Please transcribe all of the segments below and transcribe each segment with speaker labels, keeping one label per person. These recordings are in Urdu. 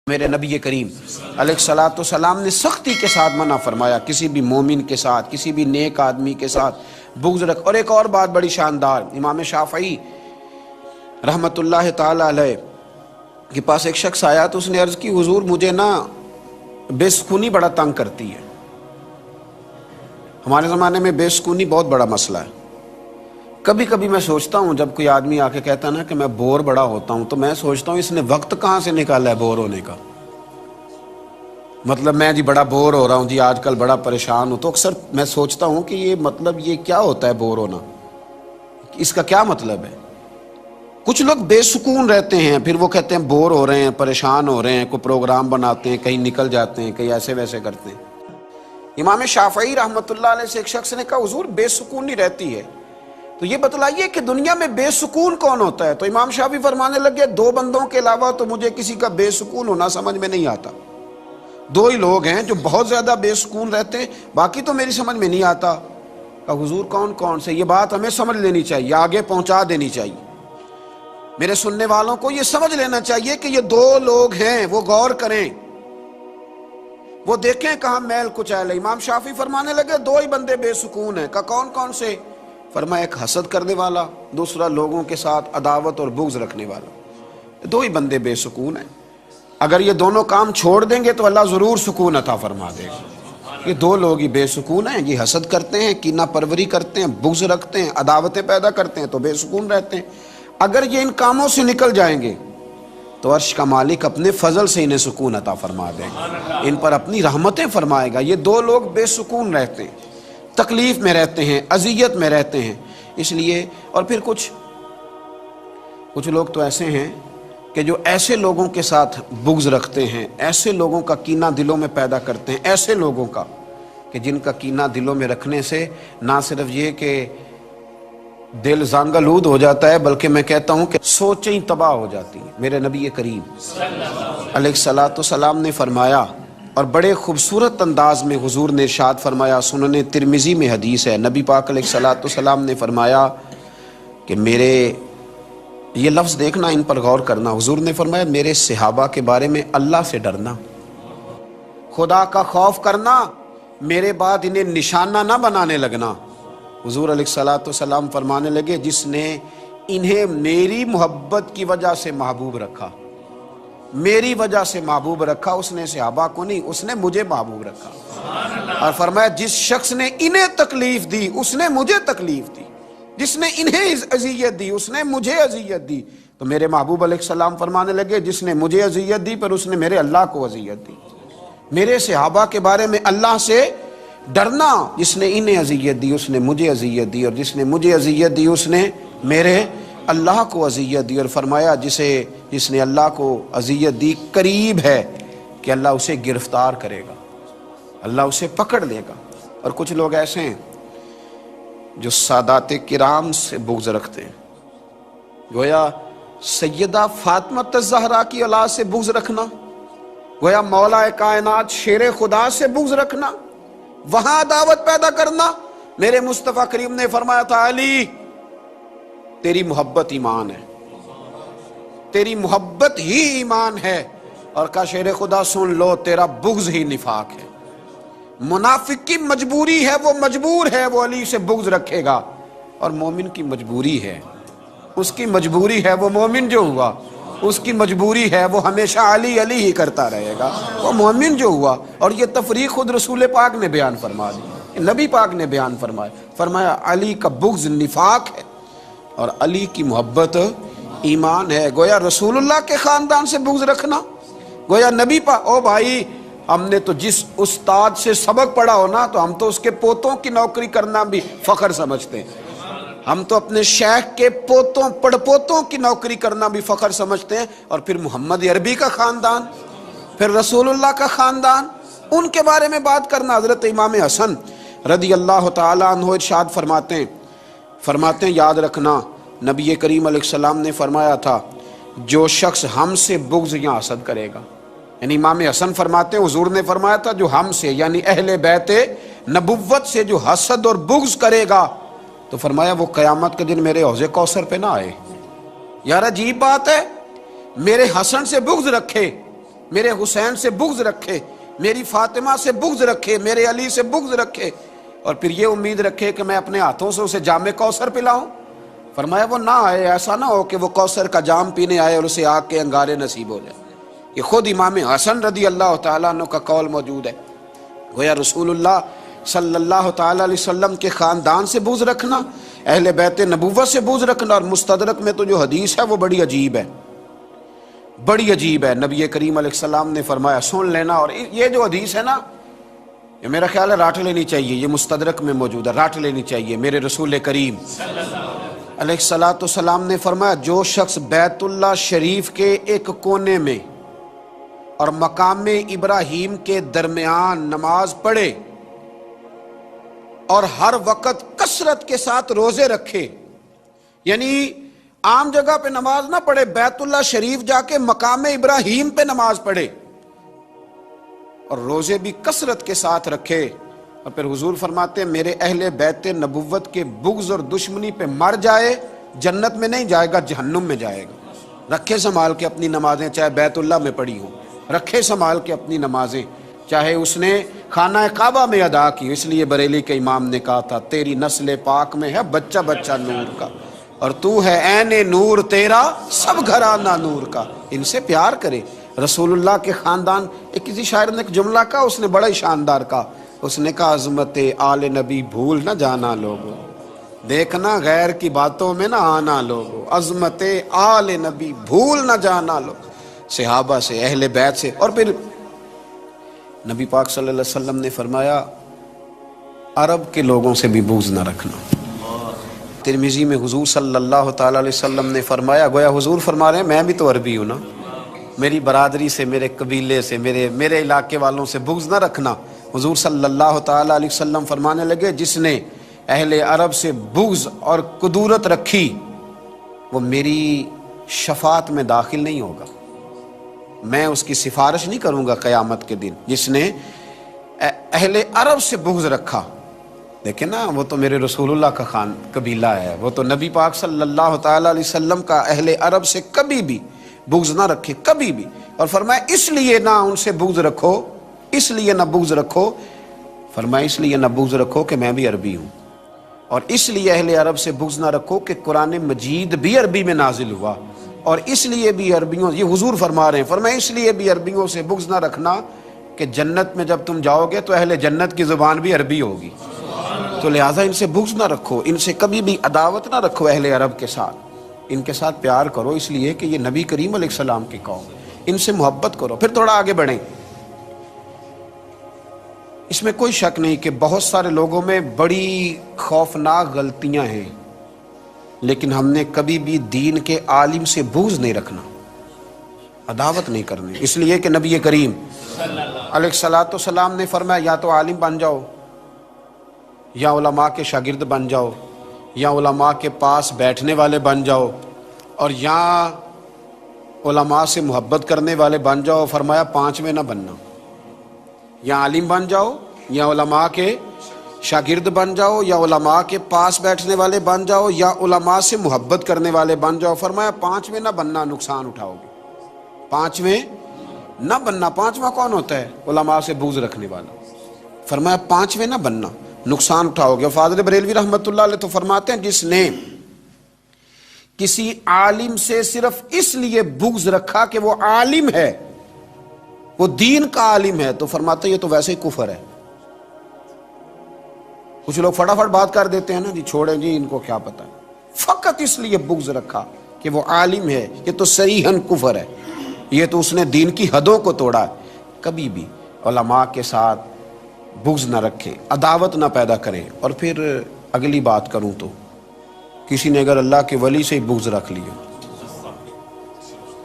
Speaker 1: میرے نبی کریم علیہ الصلوۃ والسلام نے سختی کے ساتھ منع فرمایا کسی بھی مومن کے ساتھ، کسی بھی نیک آدمی کے ساتھ بغض رکھ۔ اور ایک اور بات بڑی شاندار، امام شافعی رحمۃ اللہ تعالی علیہ کے پاس ایک شخص آیا تو اس نے عرض کی حضور مجھے نا بے سکونی بڑا تنگ کرتی ہے۔ ہمارے زمانے میں بے سکونی بہت بڑا مسئلہ ہے۔ کبھی کبھی میں سوچتا ہوں جب کوئی آدمی آ کے کہتا ہے نا کہ میں بور بڑا ہوتا ہوں تو میں سوچتا ہوں اس نے وقت کہاں سے نکالا ہے بور ہونے کا۔ مطلب میں جی بڑا بور ہو رہا ہوں جی، آج کل بڑا پریشان ہوں، تو اکثر میں سوچتا ہوں کہ یہ کیا ہوتا ہے بور ہونا، اس کا کیا مطلب ہے۔ کچھ لوگ بے سکون رہتے ہیں، پھر وہ کہتے ہیں بور ہو رہے ہیں، پریشان ہو رہے ہیں، کوئی پروگرام بناتے ہیں، کہیں نکل جاتے ہیں، کہیں ایسے ویسے کرتے ہیں۔ امام شافعی رحمۃ اللہ علیہ سے ایک شخص نے کہا حضور بے سکونی رہتی ہے تو یہ بتلائیے کہ دنیا میں بے سکون کون ہوتا ہے؟ تو امام شافعی فرمانے لگے دو بندوں کے علاوہ تو مجھے کسی کا بے سکون ہونا سمجھ میں نہیں آتا۔ دو ہی لوگ ہیں جو بہت زیادہ بے سکون رہتے ہیں، باقی تو میری سمجھ میں نہیں آتا۔ کہا حضور کون سے؟ یہ بات ہمیں سمجھ لینی چاہیے، آگے پہنچا دینی چاہیے۔ میرے سننے والوں کو یہ سمجھ لینا چاہیے کہ یہ دو لوگ ہیں، وہ غور کریں، وہ دیکھیں کہاں میل کچیل ہے۔ امام شافعی فرمانے لگے دو ہی بندے بے سکون ہیں۔ کہا کون سے؟ فرمایا ایک حسد کرنے والا، دوسرا لوگوں کے ساتھ عداوت اور بغض رکھنے والا۔ دو ہی بندے بے سکون ہیں۔ اگر یہ دونوں کام چھوڑ دیں گے تو اللہ ضرور سکون عطا فرما دے گا۔ یہ دو لوگ ہی بے سکون ہیں، یہ حسد کرتے ہیں، کینہ پروری کرتے ہیں، بغض رکھتے ہیں، عداوتیں پیدا کرتے ہیں تو بے سکون رہتے ہیں۔ اگر یہ ان کاموں سے نکل جائیں گے تو عرش کا مالک اپنے فضل سے انہیں سکون عطا فرما دے گا، ان پر اپنی رحمتیں فرمائے گا۔ یہ دو لوگ بے سکون رہتے ہیں، تکلیف میں رہتے ہیں، اذیت میں رہتے ہیں۔ اس لیے اور پھر کچھ لوگ تو ایسے ہیں کہ جو ایسے لوگوں کے ساتھ بغض رکھتے ہیں، ایسے لوگوں کا کینہ دلوں میں پیدا کرتے ہیں، ایسے لوگوں کا کہ جن کا کینہ دلوں میں رکھنے سے نہ صرف یہ کہ دل زنگ آلود ہو جاتا ہے بلکہ میں کہتا ہوں کہ سوچیں تباہ ہو جاتی ہیں۔ میرے نبی کریم علیہ الصلوۃ والسلام نے فرمایا، اور بڑے خوبصورت انداز میں حضور نے ارشاد فرمایا، سنن ترمذی میں حدیث ہے، نبی پاک علیہ الصلوۃ والسلام نے فرمایا کہ میرے، یہ لفظ دیکھنا، ان پر غور کرنا، حضور نے فرمایا میرے صحابہ کے بارے میں اللہ سے ڈرنا، خدا کا خوف کرنا، میرے بعد انہیں نشانہ نہ بنانے لگنا۔ حضور علیہ الصلوۃ والسلام فرمانے لگے جس نے انہیں میری محبت کی وجہ سے محبوب رکھا، میری وجہ سے محبوب رکھا، اس نے صحابہ کو نہیں، اس نے مجھے محبوب رکھا۔ اور فرمایا جس شخص نے انہیں تکلیف دی اس نے مجھے تکلیف دی، جس نے انہیں اذیت دی اس نے مجھے اذیت دی۔ تو میرے محبوب علیہ السلام فرمانے لگے جس نے مجھے اذیت دی پر اس نے میرے اللہ کو اذیت دی۔ میرے صحابہ کے بارے میں اللہ سے ڈرنا، جس نے انہیں اذیت دی اس نے مجھے اذیت دی، اور جس نے مجھے اذیت دی اس نے میرے اللہ کو اذیت دی۔ اور فرمایا جس نے اللہ کو اذیت دی قریب ہے کہ اللہ اسے گرفتار کرے گا، اللہ اسے پکڑ لے گا۔ اور کچھ لوگ ایسے ہیں جو سادات کرام سے بغض رکھتے ہیں، گویا سیدہ فاطمہ الزہرا کی اولاد سے بغض رکھنا، گویا مولا کائنات شیر خدا سے بغض رکھنا، وہاں عداوت پیدا کرنا۔ میرے مصطفیٰ کریم نے فرمایا تھا علی تیری محبت ایمان ہے، تیری محبت ہی ایمان ہے، اور کہا شیر خدا سن لو تیرا بغض ہی نفاق ہے۔ منافق کی مجبوری ہے، وہ مجبور ہے وہ علی سے بغض رکھے گا، اور مومن کی مجبوری ہے، اس کی مجبوری ہے، وہ مومن جو ہوا اس کی مجبوری ہے وہ ہمیشہ علی علی ہی کرتا رہے گا، وہ مومن جو ہوا۔ اور یہ تفریق خود رسول پاک نے بیان فرما دی، نبی پاک نے بیان فرمایا علی کا بغض نفاق ہے اور علی کی محبت ایمان ہے۔ گویا رسول اللہ کے خاندان سے بغض رکھنا، گویا نبی پاک، او بھائی ہم نے تو جس استاد سے سبق پڑھا ہو نا تو ہم تو اس کے پوتوں کی نوکری کرنا بھی فخر سمجھتے ہیں، ہم تو اپنے شیخ کے پوتوں پڑپوتوں کی نوکری کرنا بھی فخر سمجھتے ہیں۔ اور پھر محمد عربی کا خاندان، پھر رسول اللہ کا خاندان، ان کے بارے میں بات کرنا۔ حضرت امام حسن رضی اللہ تعالیٰ عنہ ارشاد فرماتے ہیں یاد رکھنا نبی کریم علیہ السلام نے فرمایا تھا جو شخص ہم سے بغض یا حسد کرے گا، یعنی امام حسن فرماتے ہیں حضور نے فرمایا تھا جو ہم سے یعنی اہل بیت نبوت سے جو حسد اور بغض کرے گا تو فرمایا وہ قیامت کے دن میرے حوض کوثر پہ نہ آئے۔ یار عجیب بات ہے، میرے حسن سے بغض رکھے میرے حسین سے بغض رکھے، میری فاطمہ سے بغض رکھے، میرے علی سے بغض رکھے، اور پھر یہ امید رکھے کہ میں اپنے ہاتھوں سے اسے جام کوثر پلاؤں؟ فرمایا وہ نہ آئے، ایسا نہ ہو کہ وہ کوثر کا جام پینے آئے اور اسے آگ کے انگارے نصیب ہو جائے۔ یہ خود امام حسن رضی اللہ تعالیٰ عنہ کا قول موجود ہے۔ گویا رسول اللہ صلی اللہ تعالیٰ علیہ وسلم کے خاندان سے بغض رکھنا، اہل بیت نبوت سے بغض رکھنا، اور مستدرک میں تو جو حدیث ہے وہ بڑی عجیب ہے، بڑی عجیب ہے۔ نبی کریم علیہ السلام نے فرمایا، سن لینا، اور یہ جو حدیث ہے نا، یہ میرا خیال ہے راٹ لینی چاہیے، یہ مستدرک میں موجود ہے، راٹ لینی چاہیے۔ میرے رسول کریم علیہ السلام نے فرمایا، جو شخص بیت اللہ شریف کے ایک کونے میں اور مقام ابراہیم کے درمیان نماز پڑھے اور ہر وقت کثرت کے ساتھ روزے رکھے، یعنی عام جگہ پہ نماز نہ پڑھے، بیت اللہ شریف جا کے مقام ابراہیم پہ نماز پڑھے اور روزے بھی کثرت کے ساتھ رکھے، اور پھر حضور فرماتے ہیں میرے اہل بیت نبوت کے بغض اور دشمنی پہ مر جائے، جنت میں نہیں جائے گا، جہنم میں جائے گا۔ رکھے سنبھال کے اپنی نمازیں، چاہے بیت اللہ میں پڑھی ہوں، رکھے سنبھال کے اپنی نمازیں، چاہے اس نے خانہ کعبہ میں ادا کی۔ اس لیے بریلی کے امام نے کہا تھا، تیری نسل پاک میں ہے بچہ بچہ نور کا، اور تو ہے عین نور تیرا سب گھرانہ نور کا۔ ان سے پیار کرے۔ رسول اللہ کے خاندان، ایک کسی شاعر نے ایک جملہ کہا، اس نے بڑا ہی شاندار کہا، اس نے کہا عظمت آل نبی بھول نہ جانا لوگو، دیکھنا غیر کی باتوں میں نہ آنا لوگو، عظمت آل نبی بھول نہ جانا لوگو۔ صحابہ سے، اہل بیت سے، اور پھر نبی پاک صلی اللہ علیہ وسلم نے فرمایا عرب کے لوگوں سے بھی بغض نہ رکھنا۔ ترمذی میں حضور صلی اللہ تعالیٰ علیہ وسلم نے فرمایا، گویا حضور فرما رہے ہیں میں بھی تو عربی ہوں نا، میری برادری سے، میرے قبیلے سے، میرے علاقے والوں سے بغض نہ رکھنا۔ حضور صلی اللہ تعالیٰ علیہ وسلم فرمانے لگے، جس نے اہل عرب سے بغض اور کدورت رکھی وہ میری شفاعت میں داخل نہیں ہوگا، میں اس کی سفارش نہیں کروں گا قیامت کے دن۔ جس نے اہل عرب سے بغض رکھا، دیکھیں نا، وہ تو میرے رسول اللہ کا قبیلہ ہے، وہ تو نبی پاک صلی اللہ تعالیٰ علیہ وسلم کا اہل عرب سے کبھی بھی بغض نہ رکھے، کبھی بھی۔ اور فرمایا اس لیے نہ ان سے بغض رکھو، اس لیے نہ بغض رکھو، فرمایا اس لیے نہ بغض رکھو کہ میں بھی عربی ہوں، اور اس لیے اہل عرب سے بغض نہ رکھو کہ قرآن مجید بھی عربی میں نازل ہوا، اور اس لیے بھی عربیوں، یہ حضور فرما رہے ہیں، فرمایا اس لیے بھی عربیوں سے بغض نہ رکھنا کہ جنت میں جب تم جاؤ گے تو اہل جنت کی زبان بھی عربی ہوگی، تو لہٰذا ان سے بغض نہ رکھو، ان سے کبھی بھی عداوت نہ رکھو اہل عرب کے ساتھ، ان کے ساتھ پیار کرو، اس لیے کہ یہ نبی کریم علیہ السلام کی قوم، ان سے محبت کرو۔ پھر تھوڑا آگے بڑھیں، اس میں کوئی شک نہیں کہ بہت سارے لوگوں میں بڑی خوفناک غلطیاں ہیں، لیکن ہم نے کبھی بھی دین کے عالم سے بغض نہیں رکھنا، عداوت نہیں کرنی، اس لیے کہ نبی کریم علیہ السلام نے فرمایا یا تو عالم بن جاؤ، یا علماء کے شاگرد بن جاؤ، یا علماء کے پاس بیٹھنے والے بن جاؤ، اور یا علماء سے محبت کرنے والے بن جاؤ۔ فرمایا پانچویں نہ بننا، یا عالم بن جاؤ، یا علماء کے شاگرد بن جاؤ، یا علماء کے پاس بیٹھنے والے بن جاؤ، یا علماء سے محبت کرنے والے بن جاؤ۔ فرمایا پانچویں نہ بننا، نقصان اٹھاؤ گے، پانچویں نہ بننا۔ پانچواں کون ہوتا ہے؟ علماء سے بغض رکھنے والا۔ فرمایا پانچویں نہ بننا، نقصان اٹھاؤ گے۔ فاضل بریلوی رحمۃ اللہ علیہ تو فرماتے ہیں، جس نے کسی عالم سے صرف اس لیے بغض رکھا کہ وہ عالم ہے، وہ دین کا عالم ہے، تو فرماتے ہیں یہ تو ویسے ہی کفر ہے۔ کچھ لوگ فٹافٹ بات کر دیتے ہیں نا، جی چھوڑیں جی ان کو کیا پتہ ہے، فقط اس لیے بغض رکھا کہ وہ عالم ہے، یہ تو صریحاً کفر ہے، یہ تو اس نے دین کی حدوں کو توڑا ہے۔ کبھی بھی علماء کے ساتھ بغض نہ رکھیں، عداوت نہ پیدا کریں۔ اور پھر اگلی بات کروں تو کسی نے اگر اللہ کے ولی سے ہی بغض رکھ لیا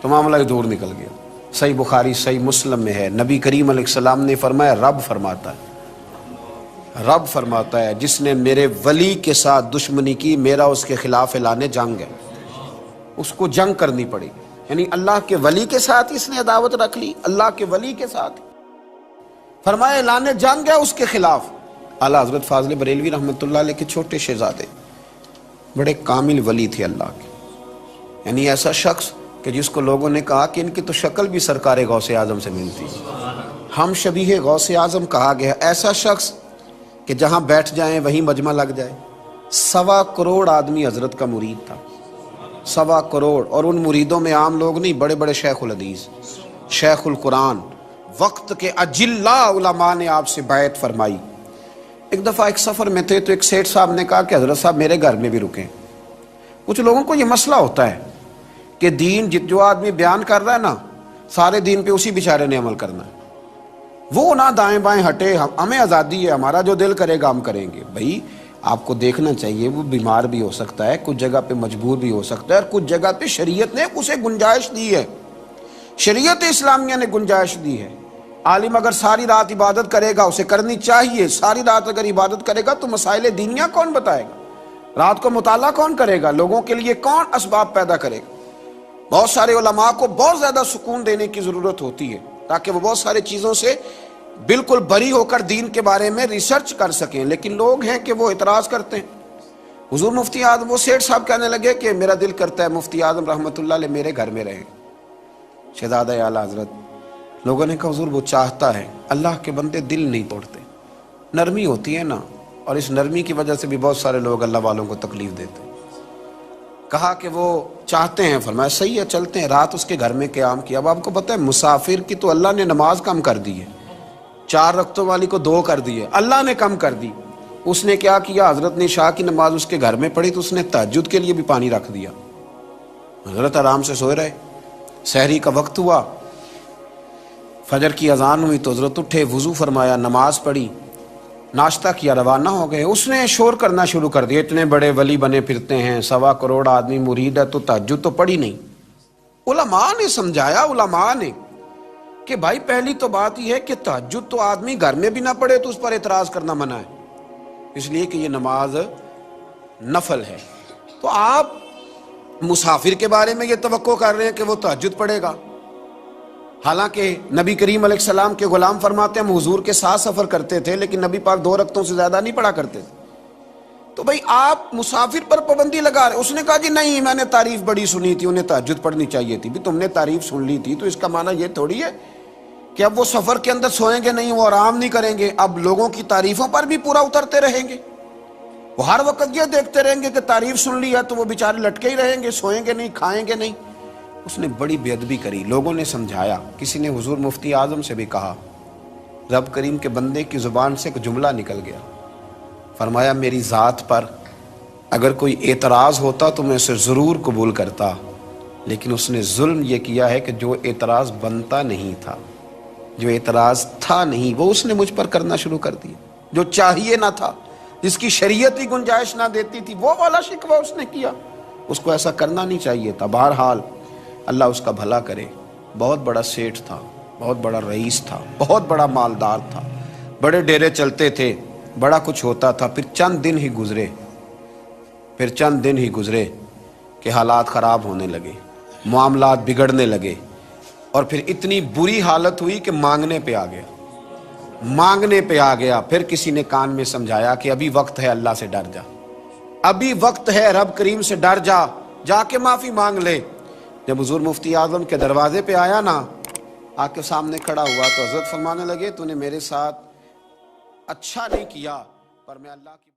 Speaker 1: تو معاملہ دور نکل گیا۔ صحیح بخاری صحیح مسلم میں ہے، نبی کریم علیہ السلام نے فرمایا، رب فرماتا ہے جس نے میرے ولی کے ساتھ دشمنی کی، میرا اس کے خلاف اعلان جنگ ہے، اس کو جنگ کرنی پڑے گی۔ یعنی اللہ کے ولی کے ساتھ اس نے عداوت رکھ لی، اللہ کے ولی کے ساتھ، فرمایا اعلان جنگ ہے اس کے خلاف۔ اعلیٰ حضرت فاضل بریلوی رحمۃ اللہ علیہ کے چھوٹے شہزادے، بڑے کامل ولی تھے اللہ کے، یعنی ایسا شخص کہ جس کو لوگوں نے کہا کہ ان کی تو شکل بھی سرکار غوث اعظم سے ملتی، ہم شبیہ غوث اعظم کہا گیا ایسا شخص کہ جہاں بیٹھ جائیں وہیں مجمع لگ جائے۔ 1.25 کروڑ آدمی حضرت کا مرید تھا، 1.25 کروڑ، اور ان مریدوں میں عام لوگ نہیں، بڑے بڑے شیخ الحدیث، شیخ القرآن، وقت کے اجلا علماء نے آپ سے بیعت فرمائی۔ ایک دفعہ ایک سفر میں تھے تو ایک سیٹھ صاحب نے کہا کہ حضرت صاحب میرے گھر میں بھی رکیں۔ کچھ لوگوں کو یہ مسئلہ ہوتا ہے کہ دین جو آدمی بیان کر رہا ہے نا، سارے دین پہ اسی بیچارے نے عمل کرنا ہے، وہ نہ دائیں بائیں ہٹے، ہمیں آزادی ہے، ہمارا جو دل کرے گا ہم کریں گے۔ بھائی آپ کو دیکھنا چاہیے، وہ بیمار بھی ہو سکتا ہے، کچھ جگہ پہ مجبور بھی ہو سکتا ہے، اور کچھ جگہ پہ شریعت نے اسے گنجائش دی ہے، شریعت اسلامیہ نے گنجائش دی ہے۔ عالم اگر ساری رات عبادت کرے گا، اسے کرنی چاہیے، ساری رات اگر عبادت کرے گا تو مسائل دینیہ کون بتائے گا؟ رات کو مطالعہ کون کرے گا؟ لوگوں کے لیے کون اسباب پیدا کرے گا؟ بہت سارے علماء کو بہت زیادہ سکون دینے کی ضرورت ہوتی ہے تاکہ وہ بہت ساری چیزوں سے بالکل بری ہو کر دین کے بارے میں ریسرچ کر سکیں، لیکن لوگ ہیں کہ وہ اعتراض کرتے ہیں۔ حضور مفتی اعظم، وہ سیٹھ صاحب کہنے لگے کہ میرا دل کرتا ہے مفتی اعظم رحمۃ اللہ علیہ میرے گھر میں رہیں، شہزادہ اعلیٰ حضرت۔ لوگوں نے کہا حضور وہ چاہتا ہے، اللہ کے بندے دل نہیں توڑتے، نرمی ہوتی ہے نا، اور اس نرمی کی وجہ سے بھی بہت سارے لوگ اللہ والوں کو تکلیف دیتے ہیں۔ کہا کہ وہ چاہتے ہیں، فرمایا صحیح ہے چلتے ہیں۔ رات اس کے گھر میں قیام کیا۔ اب آپ کو پتہ ہے مسافر کی تو اللہ نے نماز کم کر دی ہے، 4 رکعتوں والی کو 2 کر دی ہے، اللہ نے کم کر دی۔ اس نے کیا کیا، حضرت نے عشاء کی نماز اس کے گھر میں پڑھی تو اس نے تہجد کے لیے بھی پانی رکھ دیا۔ حضرت آرام سے سوئے رہے، سحری کا وقت ہوا، فجر کی اذان ہوئی تو حضرت اٹھے، وضو فرمایا، نماز پڑھی، ناشتہ کیا، روانہ ہو گئے۔ اس نے شور کرنا شروع کر دیا، اتنے بڑے ولی بنے پھرتے ہیں، 1.25 کروڑ آدمی مرید ہے تو تہجد تو پڑھی نہیں۔ علماء نے سمجھایا، علماء نے، کہ بھائی پہلی تو بات یہ ہے کہ تہجد تو آدمی گھر میں بھی نہ پڑھے تو اس پر اعتراض کرنا منع ہے، اس لیے کہ یہ نماز نفل ہے۔ تو آپ مسافر کے بارے میں یہ توقع کر رہے ہیں کہ وہ تہجد پڑھے گا، حالانکہ نبی کریم علیہ السلام کے غلام فرماتے ہیں ہم حضور کے ساتھ سفر کرتے تھے لیکن نبی پاک 2 رکعتوں سے زیادہ نہیں پڑھا کرتے تھے۔ تو بھئی آپ مسافر پر پابندی لگا رہے۔ اس نے کہا جی نہیں، میں نے تعریف بڑی سنی تھی، انہیں تہجد پڑھنی چاہیے تھی۔ بھی تم نے تعریف سن لی تھی تو اس کا معنی یہ تھوڑی ہے کہ اب وہ سفر کے اندر سوئیں گے نہیں، وہ آرام نہیں کریں گے، اب لوگوں کی تعریفوں پر بھی پورا اترتے رہیں گے، وہ ہر وقت یہ دیکھتے رہیں گے کہ تعریف سن لی ہے تو وہ بیچارے لٹکے ہی رہیں گے، سوئیں گے نہیں، کھائیں گے نہیں۔ اس نے بڑی بے ادبی کری، لوگوں نے سمجھایا، کسی نے حضور مفتی اعظم سے بھی کہا، رب کریم کے بندے کی زبان سے ایک جملہ نکل گیا، فرمایا میری ذات پر اگر کوئی اعتراض ہوتا تو میں اسے ضرور قبول کرتا، لیکن اس نے ظلم یہ کیا ہے کہ جو اعتراض بنتا نہیں تھا، جو اعتراض تھا نہیں، وہ اس نے مجھ پر کرنا شروع کر دیا، جو چاہیے نہ تھا، جس کی شریعت ہی گنجائش نہ دیتی تھی، وہ والا شکوہ اس نے کیا۔ اس کو ایسا کرنا نہیں چاہیے تھا۔ بہرحال اللہ اس کا بھلا کرے، بہت بڑا سیٹھ تھا، بہت بڑا رئیس تھا، بہت بڑا مالدار تھا، بڑے ڈیرے چلتے تھے، بڑا کچھ ہوتا تھا۔ پھر چند دن ہی گزرے کہ حالات خراب ہونے لگے، معاملات بگڑنے لگے، اور پھر اتنی بری حالت ہوئی کہ مانگنے پہ آ گیا۔ پھر کسی نے کان میں سمجھایا کہ ابھی وقت ہے، اللہ سے ڈر جا، ابھی وقت ہے، رب کریم سے ڈر جا، جا کے معافی مانگ لے۔ جب حضور مفتی اعظم کے دروازے پہ آیا نا، آ کے سامنے کھڑا ہوا تو حضرت فرمانے لگے تو نے میرے ساتھ اچھا نہیں کیا، پر میں اللہ کی